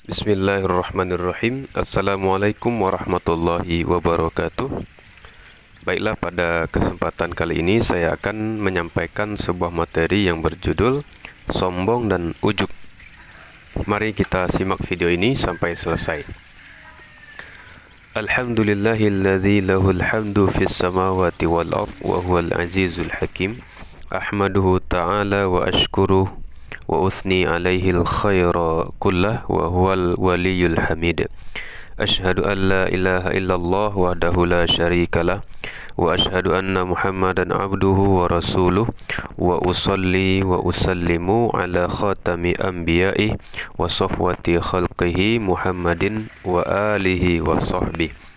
Bismillahirrahmanirrahim. Assalamualaikum warahmatullahi wabarakatuh. Baiklah, pada kesempatan kali ini saya akan menyampaikan sebuah materi yang berjudul Sombong dan Ujub. Mari kita simak video ini sampai selesai. Alhamdulillahilladzi lahul hamdu fis samawati wal ard wa huwal azizul hakim. Ahmaduhu ta'ala wa ashkuruh wa usni alaihi al-khaira kullah wa huwal waliyul hamid. Ashhadu an la ilaha illallah wahdahu la syarikalah wa ashhadu anna Muhammadan abduhu wa rasuluh wa usalli wa usallimu ala khatami anbiya'i wa safwati khalqihi Muhammadin wa alihi wa sahbihi.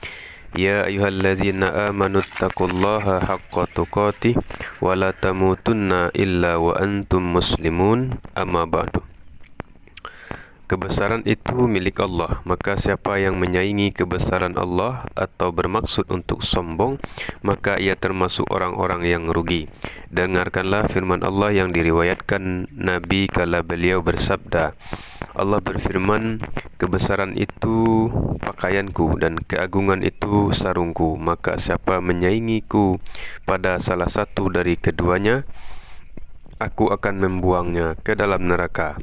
Ya ayyuhalladzina amanu taqullaha haqqa tuqatih wa la tamutunna illa wa antum muslimun, amma ba'du. Kebesaran itu milik Allah, maka siapa yang menyaingi kebesaran Allah atau bermaksud untuk sombong, maka ia termasuk orang-orang yang rugi. Dengarkanlah firman Allah yang diriwayatkan Nabi kala beliau bersabda, Allah berfirman, kebesaran itu pakaianku dan keagungan itu sarungku, maka siapa menyaingiku pada salah satu dari keduanya, aku akan membuangnya ke dalam neraka.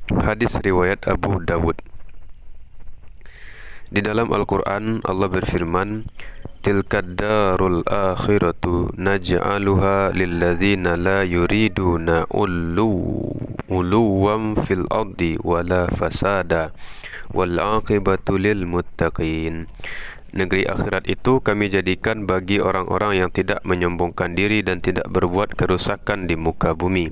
Hadis riwayat Abu Dawud. Di dalam Al-Quran Allah berfirman, Tilkad darul akhiratu naj'aluha lilladzina la yuriduna uluwam fil ardi wala fasada wal aqibatu lil muttaqin. Negeri akhirat itu kami jadikan bagi orang-orang yang tidak menyombongkan diri dan tidak berbuat kerusakan di muka bumi,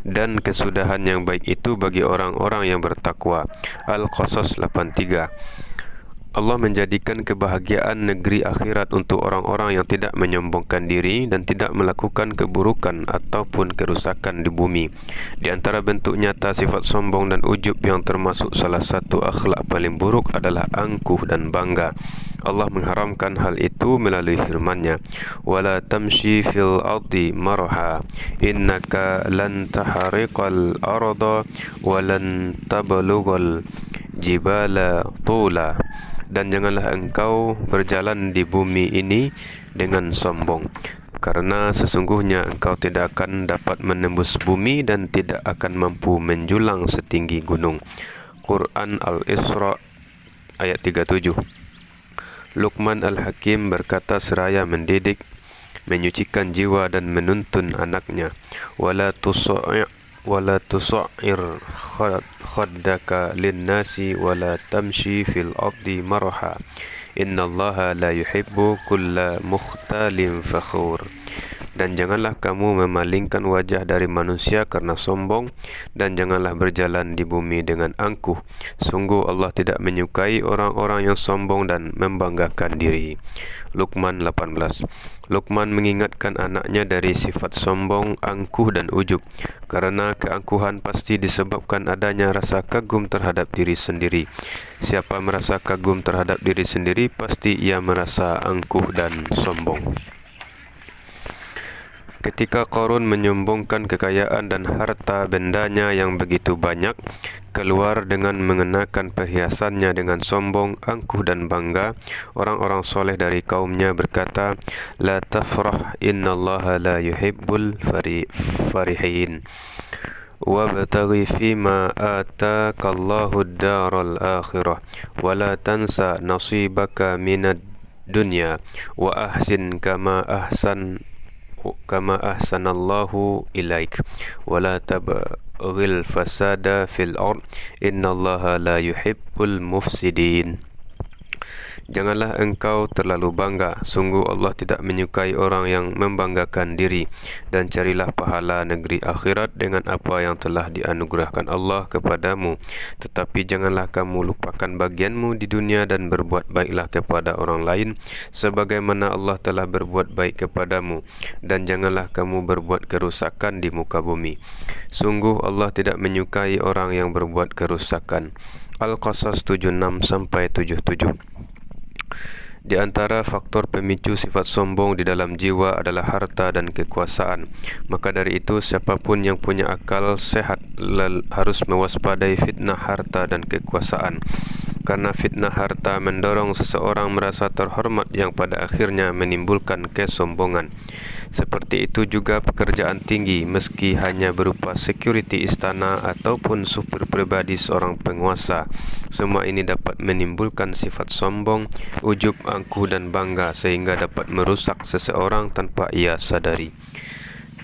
dan kesudahan yang baik itu bagi orang-orang yang bertakwa. Al-Qasas 83. Allah menjadikan kebahagiaan negeri akhirat untuk orang-orang yang tidak menyombongkan diri dan tidak melakukan keburukan ataupun kerusakan di bumi. Di antara bentuk nyata sifat sombong dan ujub yang termasuk salah satu akhlak paling buruk adalah angkuh dan bangga. Allah mengharamkan hal itu melalui firman-Nya, "Wala tamshi fil ardi marha, innaka lan tahriqal arda wa lan tablughal jibala tula." Dan janganlah engkau berjalan di bumi ini dengan sombong, karena sesungguhnya engkau tidak akan dapat menembus bumi dan tidak akan mampu menjulang setinggi gunung. Quran Al-Isra ayat 37. Luqman Al-Hakim berkata seraya mendidik, menyucikan jiwa dan menuntun anaknya, wala tusa'ir khaddaka linnasi wala tamshi fil ardi marha, innallaha la yuhibbu kulla mukhtalin fakhur. Dan janganlah kamu memalingkan wajah dari manusia karena sombong, dan janganlah berjalan di bumi dengan angkuh. Sungguh Allah tidak menyukai orang-orang yang sombong dan membanggakan diri. Luqman 18. Luqman mengingatkan anaknya dari sifat sombong, angkuh dan ujub, karena keangkuhan pasti disebabkan adanya rasa kagum terhadap diri sendiri. Siapa merasa kagum terhadap diri sendiri, pasti ia merasa angkuh dan sombong. Ketika Qarun menyombongkan kekayaan dan harta bendanya yang begitu banyak, keluar dengan mengenakan perhiasannya dengan sombong, angkuh dan bangga, orang-orang soleh dari kaumnya berkata, La tafrah, innallaha la yuhibbul farihin. Wabtaghi fima atakallahu ad-daral akhirah wa la tansa nasibaka minad dunya wa ahsin kama ahsanallahu ilaik wa la tabghil fasada fil ard innallaha la yuhibbul mufsidin. Janganlah engkau terlalu bangga, sungguh Allah tidak menyukai orang yang membanggakan diri, dan carilah pahala negeri akhirat dengan apa yang telah dianugerahkan Allah kepadamu. Tetapi janganlah kamu lupakan bagianmu di dunia dan berbuat baiklah kepada orang lain sebagaimana Allah telah berbuat baik kepadamu, dan janganlah kamu berbuat kerusakan di muka bumi. Sungguh Allah tidak menyukai orang yang berbuat kerusakan. Al-Qasas 76-77. Di antara faktor pemicu sifat sombong di dalam jiwa adalah harta dan kekuasaan. Maka dari itu, siapapun yang punya akal sehat harus mewaspadai fitnah harta dan kekuasaan. Karena fitnah harta mendorong seseorang merasa terhormat yang pada akhirnya menimbulkan kesombongan. Seperti itu juga pekerjaan tinggi, meski hanya berupa security istana ataupun supir pribadi seorang penguasa. Semua ini dapat menimbulkan sifat sombong, ujub, angkuh dan bangga sehingga dapat merusak seseorang tanpa ia sadari.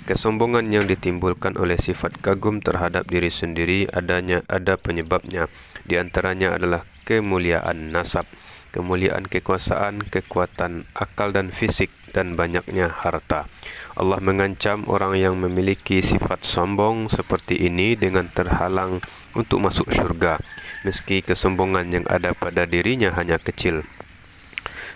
Kesombongan yang ditimbulkan oleh sifat kagum terhadap diri sendiri ada penyebabnya. Di antaranya adalah kemuliaan nasab, kemuliaan kekuasaan, kekuatan akal dan fisik, dan banyaknya harta. Allah mengancam orang yang memiliki sifat sombong seperti ini dengan terhalang untuk masuk syurga, meski kesombongan yang ada pada dirinya hanya kecil.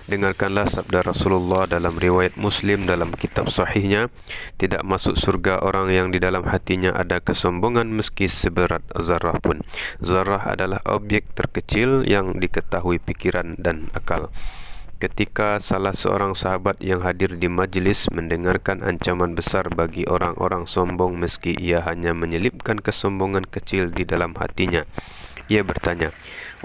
Dengarkanlah sabda Rasulullah dalam riwayat Muslim dalam kitab sahihnya, tidak masuk surga orang yang di dalam hatinya ada kesombongan meski seberat zarah pun. Zarah adalah objek terkecil yang diketahui pikiran dan akal. Ketika salah seorang sahabat yang hadir di majlis mendengarkan ancaman besar bagi orang-orang sombong meski ia hanya menyelipkan kesombongan kecil di dalam hatinya, ia bertanya,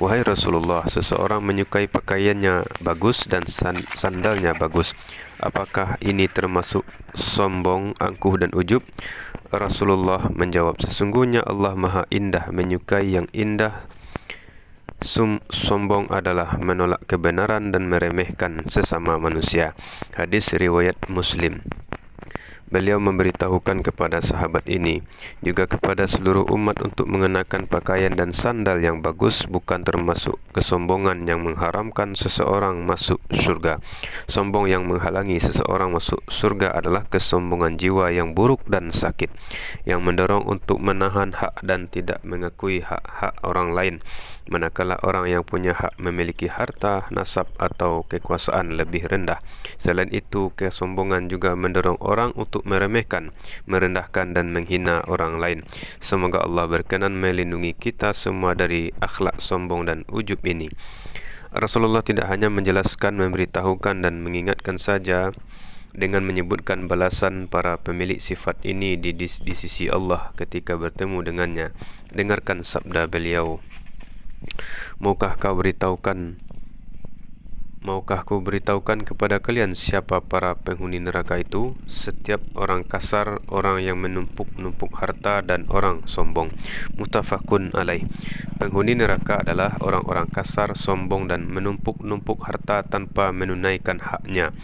"Wahai Rasulullah, seseorang menyukai pakaiannya bagus dan sandalnya bagus. Apakah ini termasuk sombong, angkuh dan ujub?" Rasulullah menjawab, "Sesungguhnya Allah Maha Indah, menyukai yang indah. Sombong adalah menolak kebenaran dan meremehkan sesama manusia." Hadis riwayat Muslim. Beliau memberitahukan kepada sahabat ini, juga kepada seluruh umat, untuk mengenakan pakaian dan sandal yang bagus bukan termasuk kesombongan yang mengharamkan seseorang masuk surga. Sombong yang menghalangi seseorang masuk surga adalah kesombongan jiwa yang buruk dan sakit, yang mendorong untuk menahan hak dan tidak mengakui hak-hak orang lain, manakala orang yang punya hak memiliki harta, nasab atau kekuasaan lebih rendah. Selain itu, kesombongan juga mendorong orang untuk meremehkan, merendahkan dan menghina orang lain. Semoga Allah berkenan melindungi kita semua dari akhlak sombong dan ujub ini. Rasulullah tidak hanya menjelaskan, memberitahukan dan mengingatkan saja dengan menyebutkan balasan para pemilik sifat ini di sisi Allah ketika bertemu dengannya. Dengarkan sabda beliau, Maukah ku beritahukan kepada kalian siapa para penghuni neraka itu? Setiap orang kasar, orang yang menumpuk-numpuk harta, dan orang sombong. Muttafaqun alaih. Penghuni neraka adalah orang-orang kasar, sombong dan menumpuk-numpuk harta tanpa menunaikan haknya.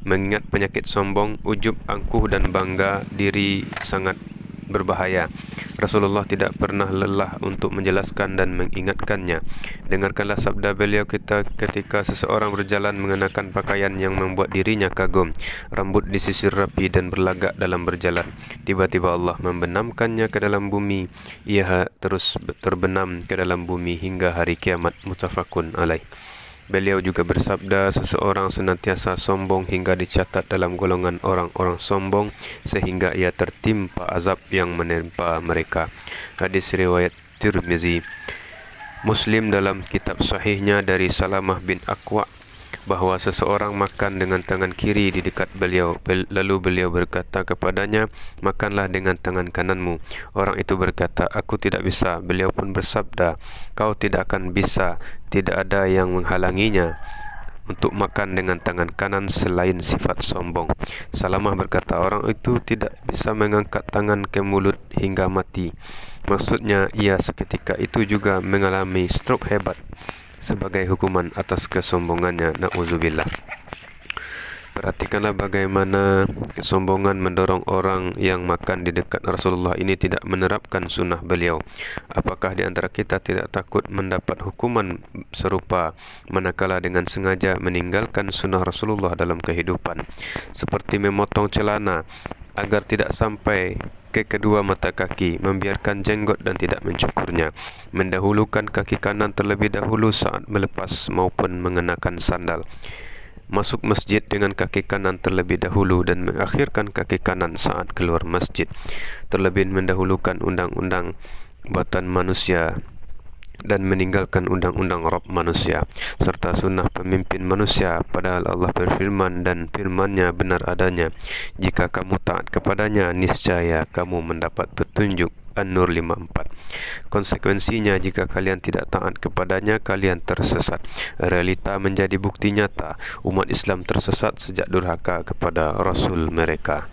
Mengingat penyakit sombong, ujub, angkuh dan bangga diri sangat berbahaya. Rasulullah tidak pernah lelah untuk menjelaskan dan mengingatkannya. Dengarkanlah sabda beliau ketika seseorang berjalan mengenakan pakaian yang membuat dirinya kagum, rambut disisir rapi dan berlagak dalam berjalan. Tiba-tiba Allah membenamkannya ke dalam bumi. Ia terus terbenam ke dalam bumi hingga hari kiamat. Muttafaqun alaih. Beliau juga bersabda, seseorang senantiasa sombong hingga dicatat dalam golongan orang-orang sombong sehingga ia tertimpa azab yang menimpa mereka. Hadis riwayat Tirmizi. Muslim dalam kitab sahihnya dari Salamah bin Aqwa bahwa seseorang makan dengan tangan kiri di dekat beliau. Lalu beliau berkata kepadanya, "Makanlah dengan tangan kananmu." Orang itu berkata, "Aku tidak bisa." Beliau pun bersabda, "Kau tidak akan bisa. Tidak ada yang menghalanginya untuk makan dengan tangan kanan selain sifat sombong." Salamah berkata, orang itu tidak bisa mengangkat tangan ke mulut hingga mati. Maksudnya, ia seketika itu juga mengalami stroke hebat sebagai hukuman atas kesombongannya. Na'udzubillah. Perhatikanlah bagaimana kesombongan mendorong orang yang makan di dekat Rasulullah ini tidak menerapkan sunnah beliau. Apakah di antara kita tidak takut mendapat hukuman serupa manakala dengan sengaja meninggalkan sunnah Rasulullah dalam kehidupan, seperti memotong celana agar tidak sampai ke kedua mata kaki, membiarkan jenggot dan tidak mencukurnya, mendahulukan kaki kanan terlebih dahulu saat melepas maupun mengenakan sandal, masuk masjid dengan kaki kanan terlebih dahulu dan mengakhirkan kaki kanan saat keluar masjid, terlebih mendahulukan undang-undang buatan manusia dan meninggalkan undang-undang Rabb manusia serta sunnah pemimpin manusia, padahal Allah berfirman dan firman-Nya benar adanya. Jika kamu taat kepadanya, niscaya kamu mendapat petunjuk. An-Nur 54. Konsekuensinya, jika kalian tidak taat kepadanya, kalian tersesat. Realita menjadi bukti nyata, umat Islam tersesat sejak durhaka kepada Rasul mereka.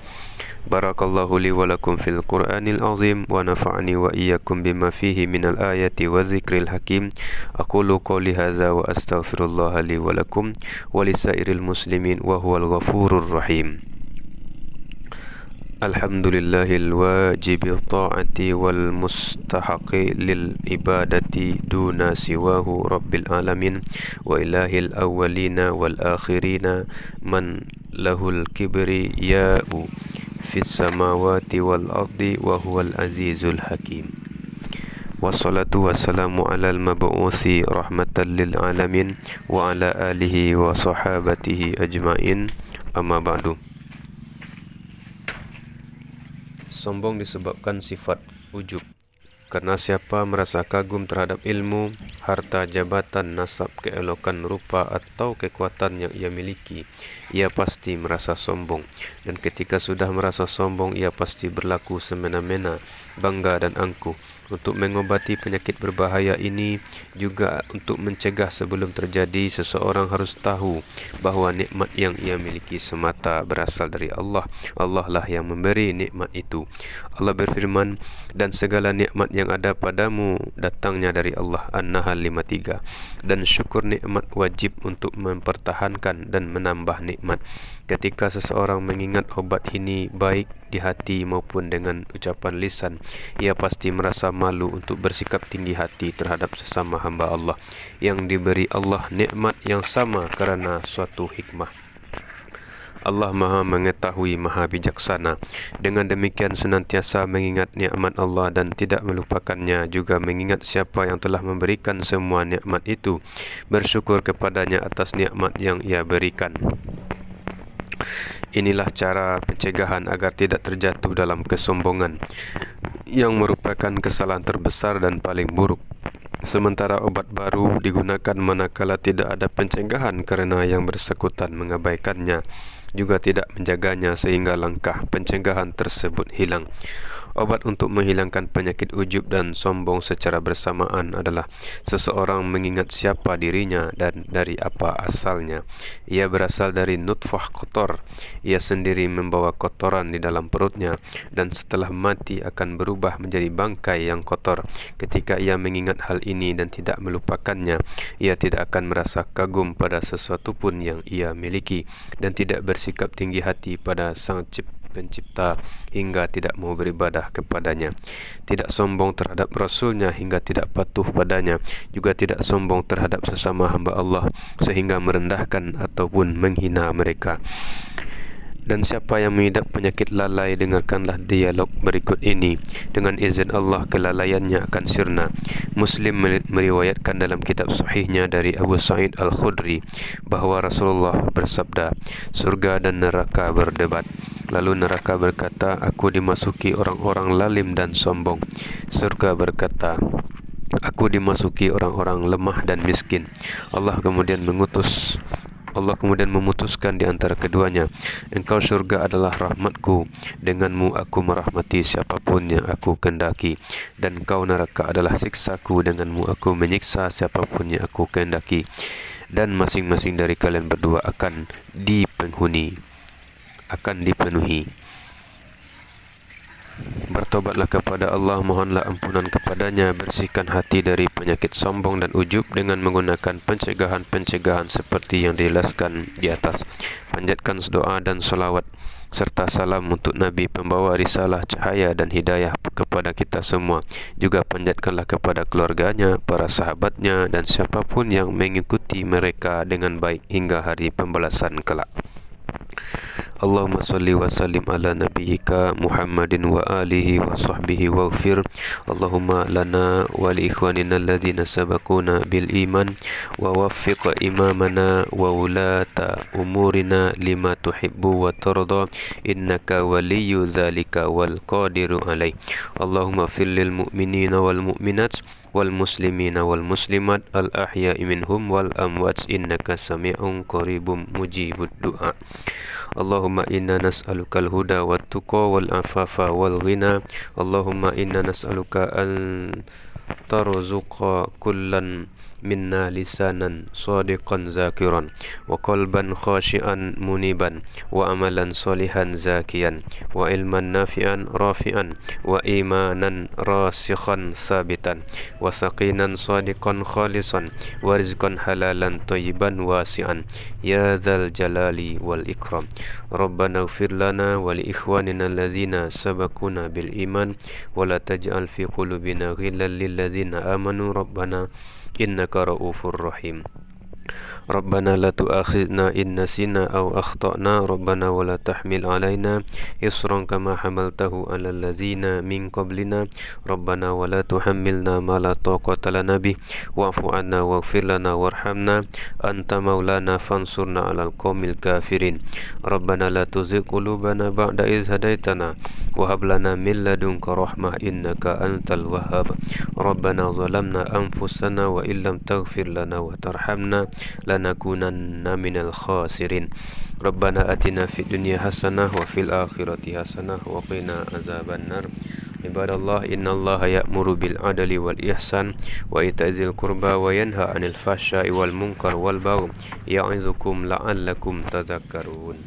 Barakallahu li wa lakum fil Qur'anil azim wa nafa'ani wa iyyakum bima fihi minal ayati wa zikril hakim. Aqulu qawli hadza wa astaghfirullah li wa lakum wa lisairil muslimin wa huwal ghafurur rahim. Alhamdulillahil wajibi ta'ati wal mustahaqi lil ibadati duna siwahu rabbil alamin wa ilahil awwalina wal akhirina man lahul kibriya'u fis samawati wal ardi wa huwal azizul hakim. Wassalatu wassalamu alal mab'usi rahmatan lil alamin wa ala alihi wa sahabatihi ajmain. Amma ba'du. Sombong disebabkan sifat ujub. Karena siapa merasa kagum terhadap ilmu, harta, jabatan, nasab, keelokan rupa atau kekuatan yang ia miliki, ia pasti merasa sombong. Dan ketika sudah merasa sombong, ia pasti berlaku semena-mena, bangga dan angkuh. Untuk mengobati penyakit berbahaya ini, juga untuk mencegah sebelum terjadi, seseorang harus tahu bahawa nikmat yang ia miliki semata berasal dari Allah. Allah lah yang memberi nikmat itu. Allah berfirman, dan segala nikmat yang ada padamu datangnya dari Allah. An-Nahl 53. Dan syukur nikmat wajib untuk mempertahankan dan menambah nikmat. Ketika seseorang mengingat obat ini baik di hati maupun dengan ucapan lisan, ia pasti merasa malu untuk bersikap tinggi hati terhadap sesama hamba Allah yang diberi Allah nikmat yang sama karena suatu hikmah. Allah Maha Mengetahui, Maha Bijaksana. Dengan demikian senantiasa mengingat nikmat Allah dan tidak melupakannya, juga mengingat siapa yang telah memberikan semua nikmat itu, bersyukur kepadanya atas nikmat yang ia berikan. Inilah cara pencegahan agar tidak terjatuh dalam kesombongan yang merupakan kesalahan terbesar dan paling buruk. Sementara obat baru digunakan manakala tidak ada pencegahan kerana yang bersangkutan mengabaikannya, juga tidak menjaganya sehingga langkah pencegahan tersebut hilang. Obat untuk menghilangkan penyakit ujub dan sombong secara bersamaan adalah seseorang mengingat siapa dirinya dan dari apa asalnya. Ia berasal dari nutfah kotor. Ia sendiri membawa kotoran di dalam perutnya dan setelah mati akan berubah menjadi bangkai yang kotor. Ketika ia mengingat hal ini dan tidak melupakannya, ia tidak akan merasa kagum pada sesuatu pun yang ia miliki dan tidak bersikap tinggi hati pada Sang Pencipta hingga tidak mau beribadah kepadanya, tidak sombong terhadap Rasulnya hingga tidak patuh padanya, juga tidak sombong terhadap sesama hamba Allah sehingga merendahkan ataupun menghina mereka. Dan siapa yang mengidap penyakit lalai, dengarkanlah dialog berikut ini. Dengan izin Allah, kelalaiannya akan sirna. Muslim meriwayatkan dalam kitab sahihnya dari Abu Sa'id Al-Khudri bahawa Rasulullah bersabda, surga dan neraka berdebat. Lalu neraka berkata, aku dimasuki orang-orang lalim dan sombong. Surga berkata, aku dimasuki orang-orang lemah dan miskin. Allah kemudian memutuskan di antara keduanya, engkau surga adalah rahmatku, denganmu aku merahmati siapapun yang aku kehendaki, dan engkau neraka adalah siksaku, denganmu aku menyiksa siapapun yang aku kehendaki, dan masing-masing dari kalian berdua akan dipenuhi. Bertobatlah kepada Allah, mohonlah ampunan kepadanya, bersihkan hati dari penyakit sombong dan ujub dengan menggunakan pencegahan-pencegahan seperti yang dijelaskan di atas. Panjatkan doa dan salawat serta salam untuk Nabi pembawa risalah cahaya dan hidayah kepada kita semua. Juga panjatkanlah kepada keluarganya, para sahabatnya dan siapapun yang mengikuti mereka dengan baik hingga hari pembalasan kelak. Allahumma salli wa sallim ala nabiyyika Muhammadin wa alihi wa sahbihi waghfir Allahumma lana wa li ikhwanina alladhina sabaquna bil iman wa waffiq imamana wa ulata umurina lima tuhibbu wa tarda innaka waliyyu dzalika wal qadiru alaih. Allahumma fil lil mu'minina wal mu'minat والمسلمين والمسلمات الأحياء منهم والأموات إنك سميع قريب مجيب الدعاء. اللهم إنا نسألك الهدى والتقى والعفاف والغنى. اللهم إنا نسألك أن ترزق كلا منا لسانا صادقا ذاكرا وقلبا خاشعا منيبا وعملا صالحا زاكيا وعلما نافعا رافعا وإيمانا راسخا ثابتا وسقينا صادقا خالصا ورزقا حلالا طيبا واسعا يا ذا الجلال والإكرام. ربنا اغفر لنا ولإخواننا الذين سبقونا بالإيمان ولا تجعل في قلوبنا غلا للذين آمنوا ربنا إنك رؤوف رحيم. ربنا لا تؤاخذنا إن نسينا أو أخطأنا ربنا ولا تحمل علينا إصرا كما حملته على الذين من قبلنا ربنا ولا تحملنا ما لا طاقة لنا به واعف عنا واغفر لنا وارحمنا أنت مولانا فانصرنا على القوم الكافرين. ربنا لا تزغ قلوبنا بعد إذ هديتنا وهب لنا من لدنك رحمة إنك أنت الوهاب. ربنا ظلمنا أنفسنا وإن لم تغفر لنا وترحمنا لنكونن من الخاسرين. ربنا آتنا في الدنيا حسنة وفي الآخرة حسنة وقنا عذاب النار. عباد الله إن الله يأمر بالعدل والإحسان وإيتاء ذي القربى وينهى عن الفحشاء والمنكر والبغي يعظكم لعلكم تذكرون.